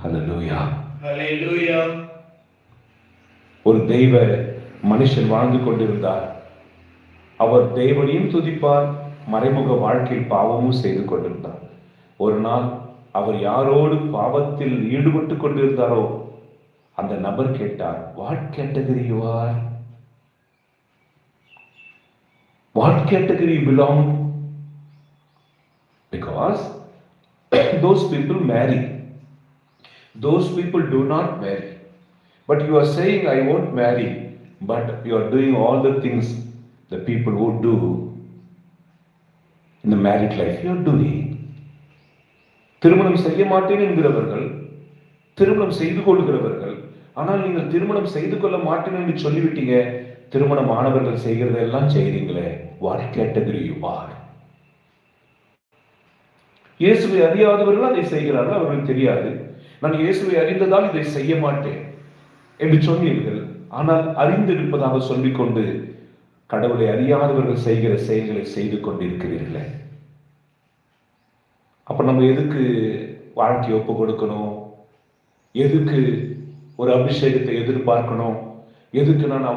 ஹல்லேலூயா. ஹல்லேலூயா. ஒரு தெய்வ மனுஷன் வாழ்ந்து கொண்டிருந்தார். அவர் தேவனையும் துதிப்பார், மறைமுக வாழ்க்கையில் பாவமும் செய்து கொண்டிருந்தார். ஒரு நாள் அவர் யாரோடு பாவத்தில் ஈடுபட்டு கொண்டிருந்தாரோ அந்த நபர் கேட்டார், what category you are? What category you belong? Because those people marry, those people do not marry, but you are saying I won't marry, but you are doing all the things the people who do in the married life you are doing. திருமணம் செய்ய மாட்டேன் என்கிறவர்கள் திருமணம் செய்து கொள்கிறவர்கள், ஆனால் நீங்கள் திருமணம் செய்து கொள்ள மாட்டேன் என்று சொல்லிவிட்டீங்க, திருமணம் ஆனவர்கள் செய்கிறதெல்லாம் செய்கிறீங்களே, வாட் கேட்டகரி யூ ஆர்? இயேசுவை அறியாதவர்கள் அதை செய்கிறார்கள், அவர்களுக்கு தெரியாது. நான் இயேசுவை அறிந்ததால் இதை செய்ய மாட்டேன் என்று சொன்னீர்கள், ஆனால் அறிந்திருப்பதாக சொல்லிக்கொண்டு கடவுளை அறியாதவர்கள் செய்கிற செயல்களை செய்து கொண்டிருக்கிறீர்களே. அப்ப நம்ம எதுக்கு வாழ்க்கையை ஒப்பு கொடுக்கணும்? எதுக்கு ஒரு அபிஷேகத்தை எதிர்பார்க்கணும்? எதுக்கு நான்